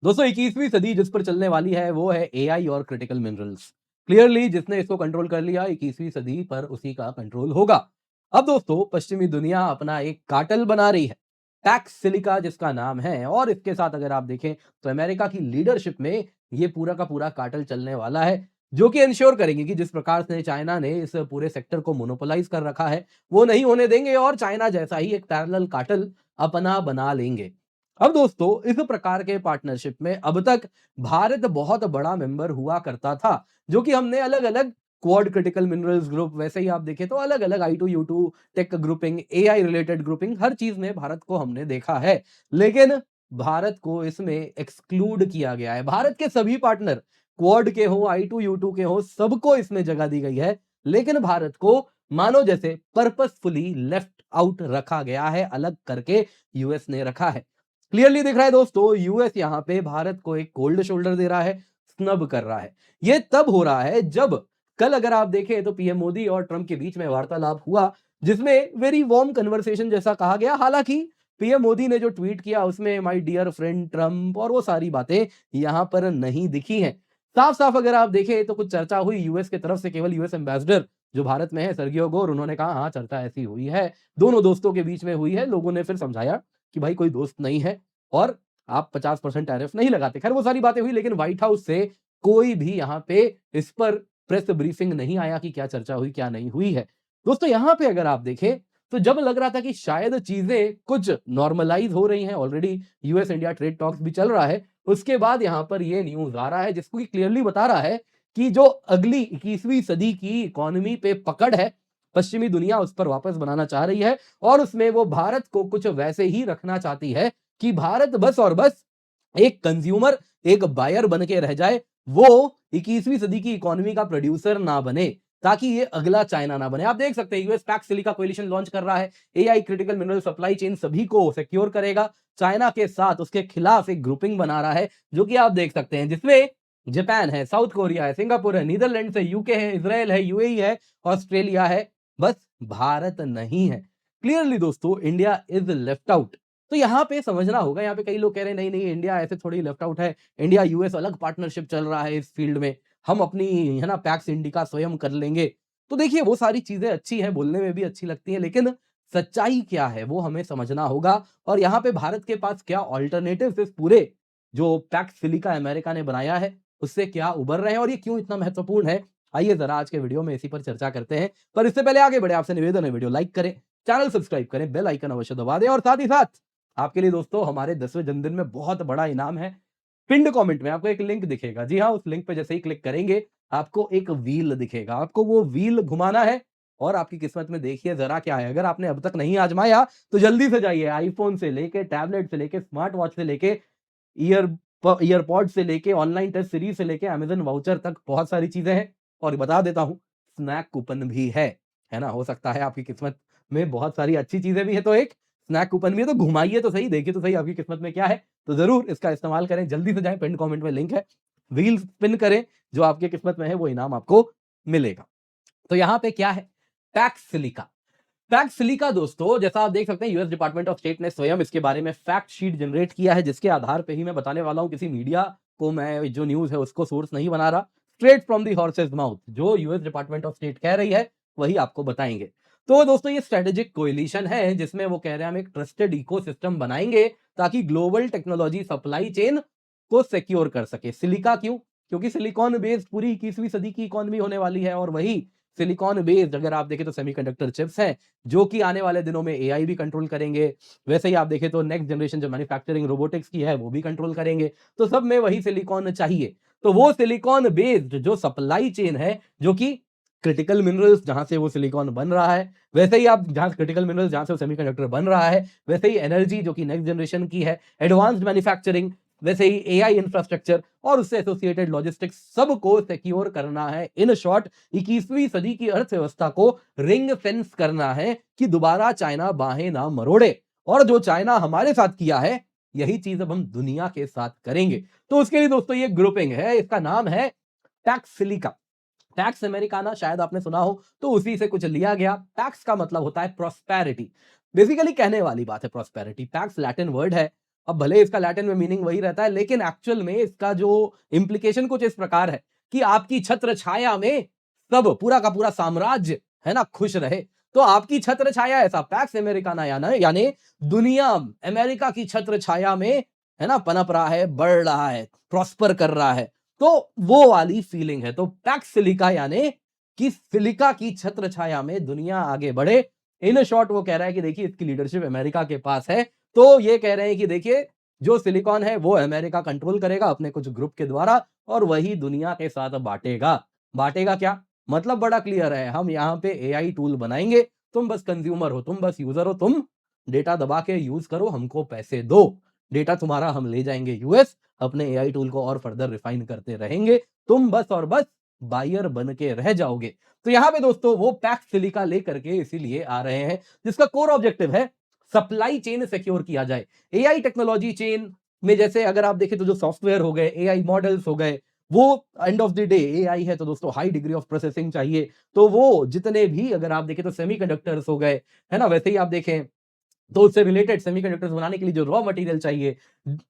दोस्तों 21वीं सदी जिस पर चलने वाली है वो है एआई और क्रिटिकल मिनरल्स। क्लियरली जिसने इसको कंट्रोल कर लिया 21वीं सदी पर उसी का कंट्रोल होगा। अब दोस्तों पश्चिमी दुनिया अपना एक कार्टेल बना रही है, टैक्स सिलिका जिसका नाम है, और इसके साथ अगर आप देखें तो अमेरिका की लीडरशिप में ये पूरा का पूरा कार्टेल चलने वाला है, जो कि इंश्योर करेंगे कि जिस प्रकार से चाइना ने इस पूरे सेक्टर को मोनोपोलाइज कर रखा है वो नहीं होने देंगे और चाइना जैसा ही एक पैरेलल कार्टेल अपना बना लेंगे। अब दोस्तों इस प्रकार के पार्टनरशिप में अब तक भारत बहुत बड़ा मेंबर हुआ करता था, जो कि हमने अलग अलग क्वाड क्रिटिकल मिनरल्स ग्रुप, वैसे ही आप देखें तो अलग अलग I2U2 tech grouping, AI related grouping, हर चीज में भारत को हमने देखा है। लेकिन भारत को इसमें एक्सक्लूड किया गया है। भारत के सभी पार्टनर क्वाड के हो, I2U2 के हो, सबको इसमें जगह दी गई है, लेकिन भारत को मानो जैसे पर्पसफुली लेफ्ट आउट रखा गया है, अलग करके यूएस ने रखा है। क्लियरली दिख रहा है दोस्तों, यूएस यहां पे भारत को एक कोल्ड शोल्डर दे रहा है, स्नब कर रहा है। ये तब हो रहा है जब कल अगर आप देखें तो पीएम मोदी और ट्रंप के बीच में वार्तालाप हुआ, जिसमें वेरी वार्म कन्वर्सेशन जैसा कहा गया। हालांकि पीएम मोदी ने जो ट्वीट किया उसमें माय डियर फ्रेंड ट्रंप और वो सारी बातें यहां पर नहीं दिखी हैं। साफ साफ अगर आप देखें तो कुछ चर्चा हुई यूएस की तरफ से, केवल यूएस एम्बेसडर जो भारत में है सर्गियो गोर, उन्होंने कहा हाँ चर्चा ऐसी हुई है, दोनों दोस्तों के बीच में हुई है। लोगों ने फिर समझाया कि भाई कोई दोस्त नहीं है और आप 50% टैरिफ नहीं लगाते। खैर वो सारी बातें हुई, लेकिन व्हाइट हाउस से कोई भी यहाँ पे इस पर प्रेस ब्रीफिंग नहीं आया कि क्या चर्चा हुई क्या नहीं हुई है। दोस्तों यहाँ पे अगर आप देखें तो जब लग रहा था कि शायद चीजें कुछ नॉर्मलाइज हो रही हैं, already US India trade talks भी चल रहा है, उसके बाद यहाँ पर ये न्यूज आ रहा है जिसको कि क्लियरली बता रहा है कि जो अगली 21वीं सदी की इकोनॉमी पे पकड़ है, पश्चिमी दुनिया उस पर वापस बनाना चाह रही है, और उसमें वो भारत को कुछ वैसे ही रखना चाहती है कि भारत बस और बस एक कंज्यूमर, एक बायर बन के रह जाए, वो 21वीं सदी की इकोनॉमी का प्रोड्यूसर ना बने, ताकि ये अगला चाइना ना बने। आप देख सकते हैं US Pax Silica coalition launch कर रहा है, AI critical mineral supply chain सभी को सिक्योर करेगा, चाइना के साथ उसके खिलाफ एक ग्रुपिंग बना रहा है, जो कि आप देख सकते हैं, जिसमें जापान है, साउथ कोरिया है, सिंगापुर है, नीदरलैंड है, यूके है, इजराइल है, यूएई है, ऑस्ट्रेलिया है, बस भारत नहीं है। क्लियरली दोस्तों इंडिया इज लेफ्ट आउट। तो यहाँ पे समझना होगा, यहाँ पे कई लोग कह रहे हैं नहीं नहीं इंडिया ऐसे थोड़ी लेफ्ट आउट है, इंडिया यूएस अलग पार्टनरशिप चल रहा है इस फील्ड में, हम अपनी है ना पैक्स इंडिका स्वयं कर लेंगे। तो देखिए वो सारी चीजें अच्छी हैं, बोलने में भी अच्छी लगती हैं, लेकिन सच्चाई क्या है वो हमें समझना होगा। और यहाँ पे भारत के पास क्या ऑल्टरनेटिव इस पूरे जो पैक्स सिलिका अमेरिका ने बनाया है उससे क्या उभर रहे हैं और ये क्यों इतना महत्वपूर्ण है, आइए जरा आज के वीडियो में इसी पर चर्चा करते हैं। पर इससे पहले आगे बढ़े आपसे निवेदन है, वीडियो लाइक करें, चैनल सब्सक्राइब करें, बेल आइकन अवश्य दबा दें, और साथ ही साथ आपके लिए दोस्तों हमारे 10वें जन्मदिन में बहुत बड़ा इनाम है। पिंड कमेंट में आपको एक लिंक दिखेगा, जी हाँ, उस लिंक पे जैसे ही क्लिक करेंगे आपको एक व्हील दिखेगा, आपको वो व्हील घुमाना है और आपकी किस्मत में देखिए जरा क्या है। अगर आपने अब तक नहीं आजमाया तो जल्दी से जाइए, आईफोन से लेके टैबलेट से लेके स्मार्ट वॉच से लेके ईयर ईयरपॉड से लेके ऑनलाइन टेस्ट सीरीज से लेके अमेज़न वाउचर तक बहुत सारी चीज़ें हैं। और बता देता हूँ, स्नैक कूपन भी है ना? हो सकता है आपकी किस्मत में बहुत सारी अच्छी चीज़ें भी हैं, तो एक स्नैक कूपन भी है, तो घुमाइए तो सही, देखिए तो सही आपकी किस्मत में क्या है। तो ज़रूर इसका इस्तेमाल करें, जल्दी से जाएँ, पिन कमेंट में लिंक है, व्हील स्पिन करें, जो आपकी किस्मत में है वो इनाम आपको मिलेगा। तो यहाँ पे क्या है? Tax silica. टैक्स सिलिका दोस्तों जैसा आप देख सकते हैं यूएस डिपार्टमेंट ऑफ स्टेट ने स्वयं इसके बारे में फैक्ट शीट जनरेट किया है, जिसके आधार पे ही मैं बताने वाला हूं। किसी मीडिया को मैं जो न्यूज़ है उसको सोर्स नहीं बना रहा, straight from the horses mouth, जो यूएस डिपार्टमेंट ऑफ स्टेट कह रही है वही आपको बताएंगे। तो दोस्तों ये स्ट्रेटेजिक कोएलिशन है जिसमें वो कह रहे हैं हम एक ट्रस्टेड इकोसिस्टम बनाएंगे ताकि ग्लोबल टेक्नोलॉजी सप्लाई चेन को सिक्योर कर सके। सिलिका क्यों? क्योंकि सिलिकॉन बेस्ड पूरी 21वीं सदी की इकोनॉमी होने वाली है, और वही सिलिकॉन बेस्ड अगर आप देखें तो सेमीकंडक्टर चिप्स हैं, जो कि आने वाले दिनों में एआई भी कंट्रोल करेंगे। वैसे ही आप देखें तो नेक्स्ट जनरेशन जो मैन्युफैक्चरिंग रोबोटिक्स की है वो भी कंट्रोल करेंगे। तो सब में वही सिलिकॉन चाहिए। तो वो सिलिकॉन बेस्ड जो सप्लाई चेन है, जो कि क्रिटिकल मिनरल्स जहां से वो सिलिकॉन बन रहा है, वैसे ही आप जहां क्रिटिकल मिनरल्स जहां से वो सेमीकंडक्टर बन रहा है, वैसे ही एनर्जी जो कि नेक्स्ट जनरेशन की है, एडवांस्ड मैन्युफैक्चरिंग, वैसे ही एआई इंफ्रास्ट्रक्चर और उससे एसोसिएटेड लॉजिस्टिक्स, सबको सिक्योर करना है। इन शॉर्ट 21वीं सदी की अर्थव्यवस्था को रिंग फेंस करना है कि दोबारा चाइना बाहें ना मरोड़े। और जो चाइना हमारे साथ किया है यही चीज अब हम दुनिया के साथ करेंगे। तो उसके लिए दोस्तों ये ग्रुपिंग है, इसका नाम है टैक्स सिलिका। टैक्स अमेरिकाना शायद आपने सुना हो, तो उसी से कुछ लिया गया। टैक्स का मतलब होता है प्रॉस्पेरिटी, बेसिकली कहने वाली बात है प्रॉस्पेरिटी। टैक्स लैटिन वर्ड है अब भले इसका लैटिन में मीनिंग वही रहता है, लेकिन एक्चुअल में इसका जो इम्प्लीकेशन कुछ इस प्रकार है कि आपकी छत्र छाया में सब पूरा का पूरा साम्राज्य है ना खुश रहे। तो आपकी छत्र छाया ऐसा पैक्स अमेरिकाना यानी दुनिया अमेरिका की छत्र छाया में है ना पनप रहा है, बढ़ रहा है, प्रॉस्पर कर रहा है। तो वो वाली फीलिंग है। तो पैक्स सिलिका यानी कि सिलिका की छत्र छाया में दुनिया आगे बढ़े। इन शॉर्ट वो कह रहा है कि देखिए इसकी लीडरशिप अमेरिका के पास है। तो ये कह रहे हैं कि देखिए जो सिलिकॉन है वो अमेरिका कंट्रोल करेगा अपने कुछ ग्रुप के द्वारा और वही दुनिया के साथ बांटेगा। बांटेगा क्या? मतलब बड़ा क्लियर है, हम यहाँ पे एआई टूल बनाएंगे, तुम बस कंज्यूमर हो, तुम बस यूजर हो, तुम डेटा दबा के यूज करो, हमको पैसे दो। डेटा तुम्हारा हम ले जाएंगे यूएस, अपने एआई टूल को और फर्दर रिफाइन करते रहेंगे, तुम बस और बस बायर बन के रह जाओगे। तो यहाँ पे दोस्तों वो पैक्स सिलिका लेकर के इसीलिए आ रहे हैं जिसका कोर ऑब्जेक्टिव है सप्लाई चेन सिक्योर किया जाए। एआई टेक्नोलॉजी चेन में जैसे अगर आप देखें तो जो सॉफ्टवेयर हो गए, एआई मॉडल्स हो गए, वो end of the day AI है तो दोस्तों हाई डिग्री ऑफ प्रोसेसिंग चाहिए। तो वो जितने भी अगर आप देखें तो सेमीकंडक्टर्स हो गए, है ना? वैसे ही आप देखें तो उससे रिलेटेड सेमीकंडक्टर्स बनाने के लिए जो रॉ मटेरियल चाहिए,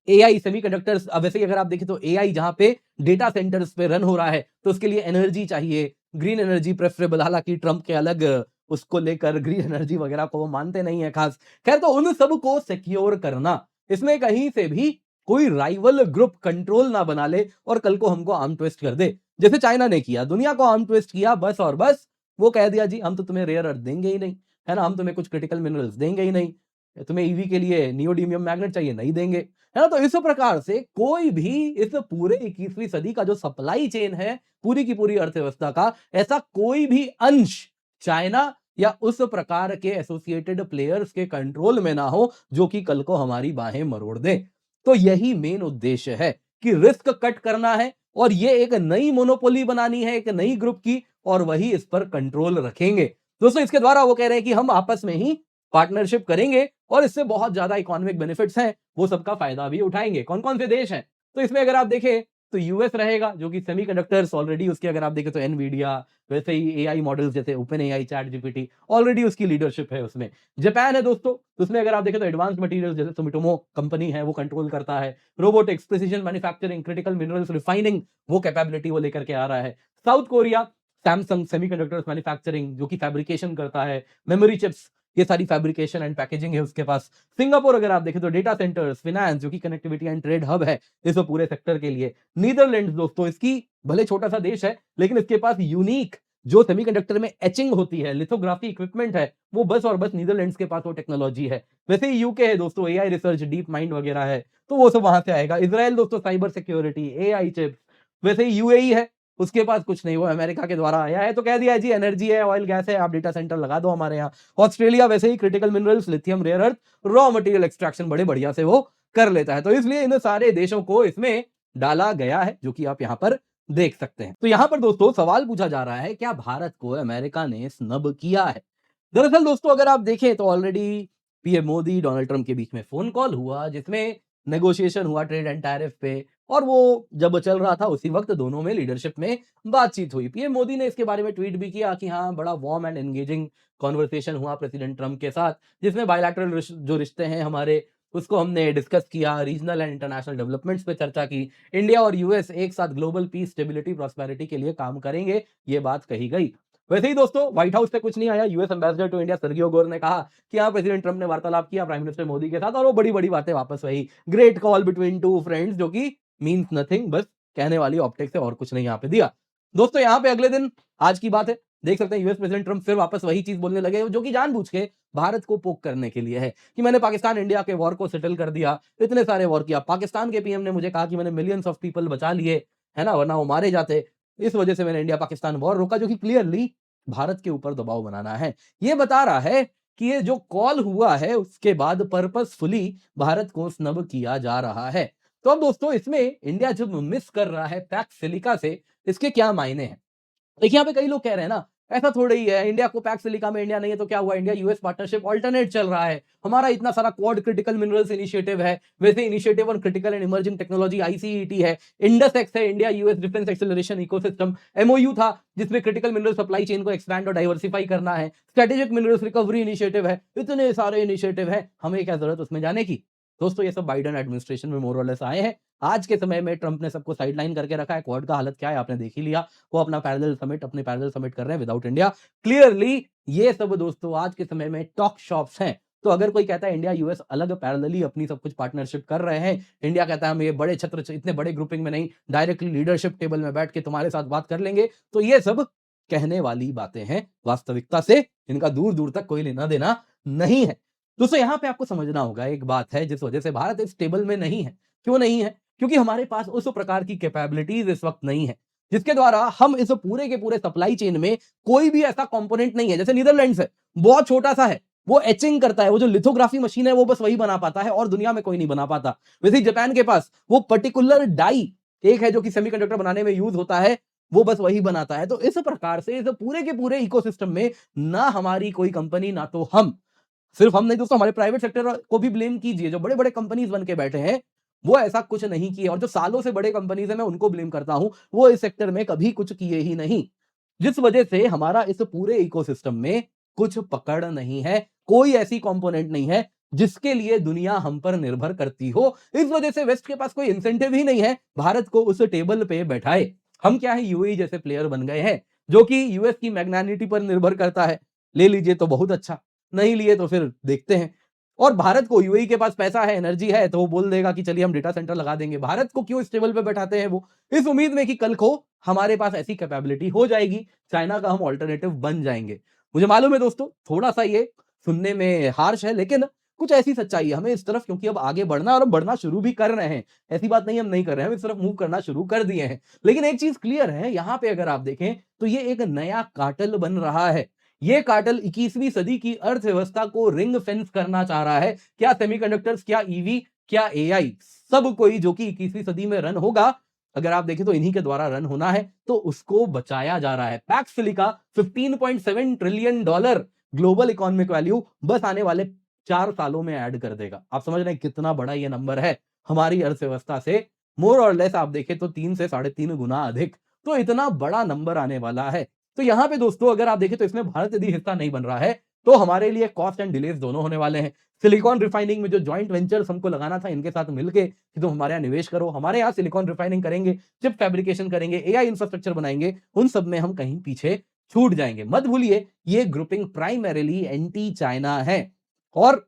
एआई सेमीकंडक्टर्स वैसे ही अगर आप देखें तो एआई जहां पे डेटा सेंटर्स पे रन हो रहा है तो उसके लिए एनर्जी चाहिए, ग्रीन एनर्जी प्रेफरेबल। हालांकि ट्रंप के अलग उसको लेकर ग्रीन एनर्जी वगैरह को वो मानते नहीं है खास। खैर तो उन सब को सिक्योर करना, इसमें कहीं से भी कोई राइवल ग्रुप कंट्रोल ना बना ले और कल को हमको आर्म ट्विस्ट कर दे, जैसे चाइना ने किया, दुनिया को आर्म ट्विस्ट किया बस और बस। वो कह दिया जी हम तो तुम्हें रेयर अर्थ देंगे ही नहीं, है ना? हम तुम्हें कुछ क्रिटिकल मिनरल्स देंगे ही नहीं, तुम्हें ईवी के लिए नियोडिमियम मैग्नेट चाहिए, नहीं देंगे, है ना? तो इस प्रकार से कोई भी इस पूरे 21वीं सदी का जो सप्लाई चेन है पूरी की पूरी अर्थव्यवस्था का, ऐसा कोई भी अंश चाइना या उस प्रकार के एसोसिएटेड प्लेयर्स के कंट्रोल में ना हो जो कि कल को हमारी बाहें मरोड़ दे। तो यही मेन उद्देश्य है कि रिस्क कट करना है और ये एक नई मोनोपोली बनानी है एक नई ग्रुप की, और वही इस पर कंट्रोल रखेंगे। दोस्तों इसके द्वारा वो कह रहे हैं कि हम आपस में ही पार्टनरशिप करेंगे और इससे बहुत ज्यादा इकोनॉमिक बेनिफिट्स हैं, वो सबका फायदा भी उठाएंगे। कौन कौन से देश हैं? तो इसमें अगर आप देखें तो यूएस रहेगा जो कि सेमीकंडक्टर्स ऑलरेडी उसके अगर आप देखें तो एनवीडिया, वैसे ही एआई मॉडल्स जैसे open AI, chat GPT already उसकी लीडरशिप है उसमें। जापान है दोस्तों, तो उसमें अगर आप देखें तो एडवांस मटेरियल्स जैसे सुमिटोमो कंपनी है वो कंट्रोल करता है। Robotics, precision manufacturing, critical minerals refining, वो कैपेबिलिटी वो लेकर के आ रहा है। South Korea Samsung semiconductors manufacturing जो कि फैब्रिकेशन करता है, मेमोरी चिप्स, ये सारी फैब्रिकेशन एंड पैकेजिंग है उसके पास। सिंगापुर अगर आप देखें तो डेटा सेंटर्स, फाइनेंस जो कि कनेक्टिविटी एंड ट्रेड हब है इस पूरे सेक्टर के लिए। नीदरलैंड्स दोस्तों, इसकी भले छोटा सा देश है लेकिन इसके पास यूनिक जो सेमीकंडक्टर में एचिंग होती है, लिथोग्राफी इक्विपमेंट है, वो बस और बस नीदरलैंड्स के पास वो टेक्नोलॉजी है। वैसे ही यूके है दोस्तों, एआई रिसर्च, डीप माइंड वगैरह है, तो वो सब वहां से आएगा। इजराइल दोस्तों, साइबर सिक्योरिटी, एआई चिप्स। वैसे ही यूएई है, उसके पास कुछ नहीं, वो अमेरिका के द्वारा आया है तो कह दिया जी एनर्जी है, ऑयल गैस है, आप डेटा सेंटर लगा दो हमारे यहाँ। ऑस्ट्रेलिया वैसे ही critical minerals, lithium, rare earth, raw material extraction बड़े बढ़िया से वो कर लेता है। तो इसलिए इन सारे देशों को इसमें डाला गया है जो कि आप यहाँ पर देख सकते हैं। तो यहाँ पर दोस्तों सवाल पूछा जा रहा है, क्या भारत को अमेरिका ने स्नब किया है? दरअसल दोस्तों अगर आप देखें तो already PM Modi Donald Trump के बीच में फोन कॉल हुआ जिसमें नेगोशिएशन हुआ ट्रेड एंड टैरिफ पे, और वो जब चल रहा था उसी वक्त दोनों में लीडरशिप में बातचीत हुई। पीएम मोदी ने इसके बारे में ट्वीट भी किया कि हाँ बड़ा वार्म एंड एंगेजिंग कॉन्वर्सेशन हुआ प्रेसिडेंट ट्रंप के साथ, जिसमें बायलैटरल जो रिश्ते हैं हमारे उसको हमने डिस्कस किया, रीजनल एंड इंटरनेशनल डेवलपमेंट्स पे चर्चा की। इंडिया और यूएस एक साथ ग्लोबल पीस, स्टेबिलिटी, प्रॉस्पेरिटी के लिए काम करेंगे, ये बात कही गई। वैसे ही दोस्तों व्हाइट हाउस से कुछ नहीं आया। US ambassador to India Sergio Gor ने कहा कि हाँ प्रेसिडेंट ट्रंप ने वार्तालाप किया प्राइम मिनिस्टर मोदी के साथ और वो बड़ी बड़ी बातें वापस वही great call between two friends, जो कि मींस नथिंग, बस कहने वाली ऑप्टिक्स है और कुछ नहीं यहाँ पे दिया। दोस्तों यहाँ पे अगले दिन आज की बात है, देख सकते हैं यूएस प्रेसिडेंट ट्रंप फिर वापस वही चीज बोलने लगे जो कि जानबूझ के भारत को पोक करने के लिए है कि मैंने पाकिस्तान इंडिया के वॉर को सेटल कर दिया, इतने सारे वॉर किया। पाकिस्तान के पीएम ने मुझे कहा कि मैंने मिलियंस ऑफ पीपल बचा लिए, है ना, वरना वो मारे जाते, इस वजह से मैंने इंडिया पाकिस्तान वॉर रोका, जो कि क्लियरली भारत के ऊपर दबाव बनाना है। ये बता रहा है कि ये जो कॉल हुआ है उसके बाद पर्पसफुली भारत को स्नब किया जा रहा है। तो अब दोस्तों इसमें इंडिया जब मिस कर रहा है पैक्स सिलिका से, इसके क्या मायने हैं? देखिए यहाँ पे कई लोग कह रहे हैं ना ऐसा थोड़ा ही है, इंडिया को पैक्स सिलिका में इंडिया नहीं है तो क्या हुआ, इंडिया यूएस पार्टनरशिप अल्टरनेट चल रहा है, हमारा इतना सारा क्वाड क्रिटिकल मिनरल्स इनिशिएटिव है, वैसे initiative on critical and emerging technology ICET है, इंडस एक्स है, India US defence acceleration ecosystem, MOU था जिसमें क्रिटिकल मिनरल सप्लाई चेन को एक्सपैंड और डाइवर्सिफाई करना है, स्ट्रेटेजिक मिनरल्स रिकवरी इनिशिएटिव है, इतने सारे इनिशिएटिव है, हमें क्या जरूरत उसमें जाने की? दोस्तों ये सब बाइडेन एडमिनिस्ट्रेशन में मोर और लेस आए हैं। आज के समय में ट्रंप ने सबको साइडलाइन करके रखा है। क्वाड का हालत क्या है आपने देख ही लिया। वो अपने पैरेलल समिट कर रहे हैं विदाउट इंडिया। क्लियरली ये सब दोस्तों आज के समय में टॉक शॉप्स हैं। तो अगर कोई कहता है इंडिया यूएस अलग पैरेलली अपनी सब कुछ पार्टनरशिप कर रहे हैं, इंडिया कहता है हम ये बड़े छत्र इतने बड़े ग्रुपिंग में नहीं, डायरेक्टली लीडरशिप टेबल में बैठ के तुम्हारे साथ बात कर लेंगे, तो ये सब कहने वाली बातें हैं। वास्तविकता से इनका दूर-दूर तक कोई लेना-देना नहीं है। दोस्तों यहाँ पे आपको समझना होगा एक बात है जिस वजह से भारत इस टेबल में नहीं है। क्यों नहीं है? क्योंकि हमारे पास उस प्रकार की कैपेबिलिटीज़ इस वक़्त नहीं है, जिसके द्वारा हम इस पूरे के पूरे सप्लाई चेन में कोई भी ऐसा कंपोनेंट नहीं है। जैसे नीदरलैंड्स है, बहुत छोटा-सा है, वो एचिंग करता है, वो जो लिथोग्राफी मशीन है वो बस वही बना पाता है और दुनिया में कोई नहीं बना पाता। वैसे ही जापान के पास वो पर्टिकुलर डाई एक है जो कि सेमीकंडक्टर बनाने में यूज़ होता है, वो बस वही बनाता है। तो इस प्रकार से इस पूरे के पूरे इकोसिस्टम में ना हमारी कोई कंपनी ना तो हम, सिर्फ हम नहीं दोस्तों हमारे प्राइवेट सेक्टर को भी ब्लेम कीजिए, जो बड़े-बड़े कंपनीज़ बन के बैठे हैं, वो ऐसा कुछ नहीं किए और जो सालों से बड़े कंपनीज़ हैं मैं उनको ब्लेम करता हूँ, वो इस सेक्टर में कभी कुछ किए ही नहीं। जिस वजह से हमारा इस पूरे इकोसिस्टम में कुछ पकड़ नहीं है, कोई ऐसी कंपोनेंट नहीं है, जिसके लिए दुनिया हम पर निर्भर करती हो। इस वजह से वेस्ट के पास कोई इंसेंटिव ही नहीं है, भारत को उस टेबल पे बैठाए। हम क्या है यूएई जैसे प्लेयर बन गए हैं, जो कि यूएस की मैग्नानिटी पर निर्भर करता है। ले लीजिए तो बहुत अच्छा, नहीं लिए तो फिर देखते हैं। और भारत को यूएई के पास पैसा है, एनर्जी है, तो वो बोल देगा कि चलिए हम डेटा सेंटर लगा देंगे। भारत को क्यों इस टेबल पे बैठाते हैं वो? इस उम्मीद में कि कल को हमारे पास ऐसी कैपेबिलिटी हो जाएगी, चाइना का हम अल्टरनेटिव बन जाएँगे। मुझे मालूम है दोस्तों, थोड़ा-सा ये सुनने में हार्श है, लेकिन कुछ ऐसी सच्चाई है। हमें इस तरफ क्योंकि अब आगे बढ़ना है और हम बढ़ना शुरू भी कर रहे हैं। ऐसी बात नहीं है हम नहीं कर रहे हैं, हम इस तरफ मूव करना शुरू कर दिए हैं। लेकिन एक चीज़ क्लियर है, यहाँ पे अगर आप देखें, तो ये एक नया कार्टेल बन रहा है। ये कार्टेल 21वीं सदी की अर्थव्यवस्था को रिंग फेंस करना चाह रहा है। क्या सेमीकंडक्टर्स, क्या ईवी, क्या एआई, सब कोई जो कि 21वीं सदी में रन होगा, अगर आप देखें तो इन्हीं के द्वारा रन होना है, तो उसको बचाया जा रहा है। PACS silica $15.7 trillion global economic value बस आने वाले 4 सालों में ऐड कर देगा। आप समझ रहे हैं कितना बड़ा ये नंबर है हमारी अर्थव्यवस्था से, मोर और लेस आप देखें तो 3 से साढ़े 3 गुना अधिक। तो इतना बड़ा नंबर आने वाला है। तो यहाँ पे दोस्तों अगर आप देखें तो इसमें भारत यदि हिस्सा नहीं बन रहा है, तो हमारे लिए कॉस्ट एंड डिलेज दोनों होने वाले हैं। सिलिकॉन रिफाइनिंग में जो जॉइंट वेंचर्स हमको लगाना था इनके साथ मिलके कि तुम हमारे यहाँ निवेश करो, हमारे यहाँ सिलिकॉन रिफाइनिंग करेंगे, चिप फैब्रिकेशन करेंगे, एआई इंफ्रास्ट्रक्चर बनाएंगे, उन सब में हम कहीं पीछे छूट जाएंगे। मत भूलिए ये ग्रुपिंग प्राइमरीली एंटी चाइना है और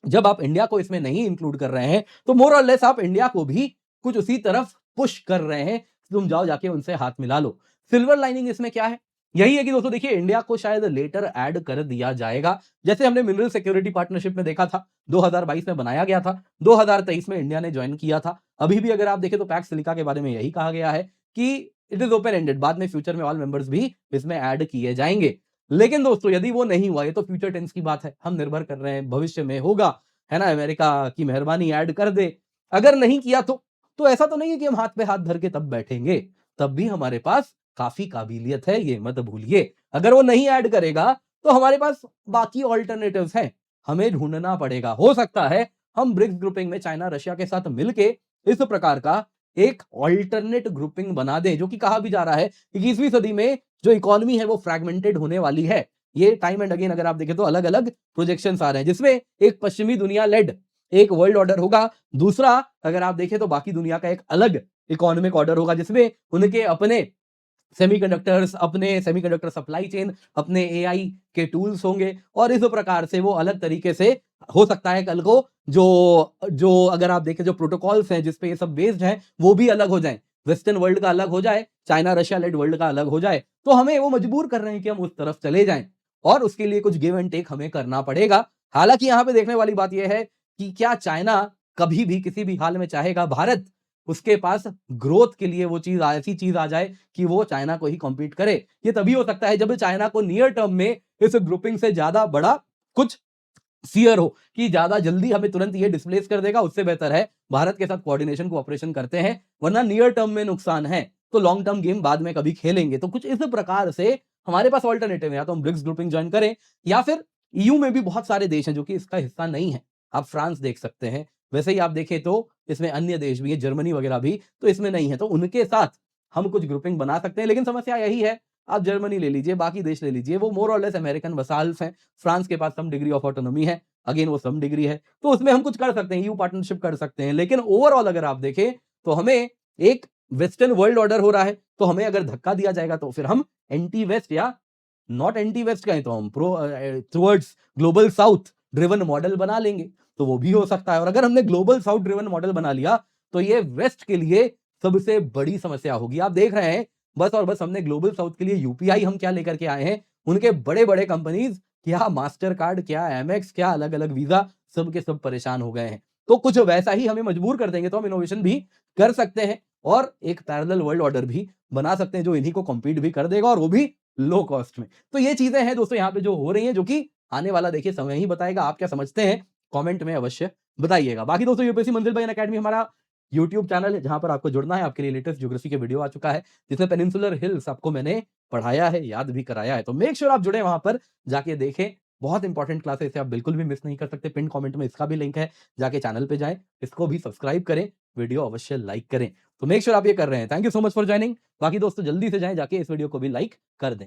जब आप इंडिया को इसमें नहीं इंक्लूड कर रहे हैं, तो मोर और लेस आप इंडिया को भी कुछ उसी तरफ पुश कर रहे हैं। तुम जाओ जाके उनसे हाथ मिला लो। सिल्वर लाइनिंग इसमें क्या है? यही है कि दोस्तों देखिए इंडिया को शायद लेटर ऐड कर दिया जाएगा। जैसे हमने मिनरल सिक्योरिटी पार्टनरशिप में देखा था, 2022 में बनाया गया था, 2023 में इंडिया ने जॉइन किया था। अभी भी अगर आप देखें तो पैक्स सिलिका के बारे में यही कहा गया है कि इट इज़ ओपन एंडेड, बाद में फ्यूचर में ऑल मेंबर्स भी इसमें ऐड किए जाएँगे। लेकिन दोस्तों यदि वो नहीं हुआ, ये तो फ्यूचर टेंस की बात है, हम निर्भर कर रहे हैं, भविष्य में होगा, है ना? अमेरिका की मेहरबानी ऐड कर दे। अगर नहीं किया तो ऐसा तो नहीं है कि हम हाथ पे हाथ धर के तब बैठेंगे, तब भी हमारे पास काफ़ी काबिलियत है, ये मत भूलिए। अगर वो नहीं ऐड करेगा, तो हमारे पास बाकी अल्टरनेटिव्स हैं, हमें ढूँढना पड़ेगा। हो सकता है हम ब्रिक्स ग्रुपिंग में चाइना, रशिया के साथ मिलके इस प्रकार का एक अल्टरनेट ग्रुपिंग बना दें, जो कि कहा भी जा रहा है 21वीं सदी में जो इकोनॉमी है वो फ्रैगमेंटेड होने वाली है। ये टाइम एंड अगेन अगर आप देखें तो अलग-अलग प्रोजेक्शंस आ रहे हैं, जिसमें एक पश्चिमी दुनिया लेड एक वर्ल्ड ऑर्डर होगा, दूसरा अगर आप देखें तो बाकी दुनिया का एक अलग इकोनॉमिक ऑर्डर होगा, जिसमें उनके अपने सेमीकंडक्टर्स, अपने सेमीकंडक्टर सप्लाई चेन, अपने एआई के टूल्स होंगे और इस प्रकार से वो अलग तरीके से हो सकता है कल को जो जो अगर आप देखें जो प्रोटोकॉल्स हैं जिस पे ये सब बेस्ड हैं, वो भी अलग हो जाएँ। वेस्टर्न वर्ल्ड का अलग हो जाए, चाइना, रशिया लेड वर्ल्ड का अलग हो जाए, तो हमें वो मजबूर कर रहे हैं कि हम उस तरफ चले जाएँ और उसके लिए कुछ गिव एंड टेक हमें करना पड़ेगा। हालाँकि यहाँ पे देखने वाली बात ये है कि क्या चाइना कभी भी किसी भी हाल में चाहेगा भारत उसके पास ग्रोथ के लिए वो चीज़ ऐसी चीज़ आ जाए कि वो चाइना को ही कॉम्पीट करे। ये तभी हो सकता है जब चाइना को नियर टर्म में इस ग्रुपिंग से ज़्यादा बड़ा कुछ फ़ियर हो कि ज़्यादा जल्दी हमें तुरंत ये डिस्प्लेस कर देगा, उससे बेहतर है भारत के साथ कोऑर्डिनेशन कोऑपरेशन करते हैं, वरना नियर टर्म में नुकसान है, तो लॉन्ग टर्म गेम बाद में कभी खेलेंगे। तो कुछ इस प्रकार से हमारे पास अल्टरनेटिव है, या तो हम ब्रिक्स ग्रुपिंग जॉइन करें या फिर ईयू में भी बहुत सारे देश हैं जो कि इसका हिस्सा नहीं है। आप फ्रांस देख सकते हैं, वैसे ही आप देखें तो इसमें अन्य देश भी हैं, जर्मनी वगैरह भी, तो इसमें नहीं है, तो उनके साथ हम कुछ ग्रुपिंग बना सकते हैं। लेकिन समस्या यही है, आप जर्मनी ले लीजिए, बाकी देश ले लीजिए, वो मोर और लेस अमेरिकन वसाल्स हैं। फ्रांस के पास सम डिग्री ऑफ ऑटोनॉमी है। अगेन वो सम डिग्री है, तो उसमें हम कुछ कर सकते हैं, ईयू पार्टनरशिप कर सकते हैं। लेकिन ओवरऑल अगर आप देखें, तो हमें एक वेस्टर्न वर्ल्ड ऑर्डर हो रहा है, तो हमें अगर धक्का दिया जाएगा, तो फिर हम एंटी वेस्ट या नॉट एंटी वेस्ट कहें तो हम towards global south driven model बना लेंगे, तो वो भी हो सकता है। और अगर हमने ग्लोबल साउथ ड्रिवन मॉडल बना लिया, तो ये वेस्ट के लिए सबसे बड़ी समस्या होगी। आप देख रहे हैं, बस और बस हमने ग्लोबल साउथ के लिए यूपीआई हम क्या लेकर के आए हैं, उनके बड़े-बड़े कंपनीज, क्या मास्टर कार्ड, क्या एमेक्स, क्या अलग-अलग वीज़ा, सब के सब परेशान हो गए हैं। तो कुछ वैसा ही हमें मजबूर कर देंगे, तो हम इनोवेशन भी कर सकते हैं और एक पैरेलल वर्ल्ड ऑर्डर भी बना सकते हैं, जो इन्हीं को कॉम्पीट भी कर देगा और वो भी लो कॉस्ट में। तो ये चीज़ें हैं दोस्तों यहाँ पे जो हो रही हैं, जो कि आने वाला देखिए समय ही बताएगा। आप क्या समझते हैं? कमेंट में अवश्य बताइएगा। बाकी दोस्तों, यूपीएससी मंजिल भाई अकेडमी हमारा यूट्यूब चैनल है, जहाँ पर आपको जुड़ना है। आपके लिए लेटेस्ट ज्योग्राफी के वीडियो आ चुका है, जिसमें पेनिनसुलर हिल्स आपको मैंने पढ़ाया है, याद भी कराया है। तो मेक श्योर आप जुड़े वहाँ पर, जाके देखें। बहुत इंपॉर्टेंट क्लास है, इसे आप बिल्कुल भी मिस नहीं कर सकते। पिन कमेंट में इसका भी लिंक है, जाके चैनल पे जाएँ, इसको भी सब्सक्राइब करें, वीडियो अवश्य लाइक करें। तो मेक श्योर आप ये कर रहे हैं। Thank you so much for joining. बाकी दोस्तों, जल्दी से जाएँ, जाके इस वीडियो को भी लाइक कर दें।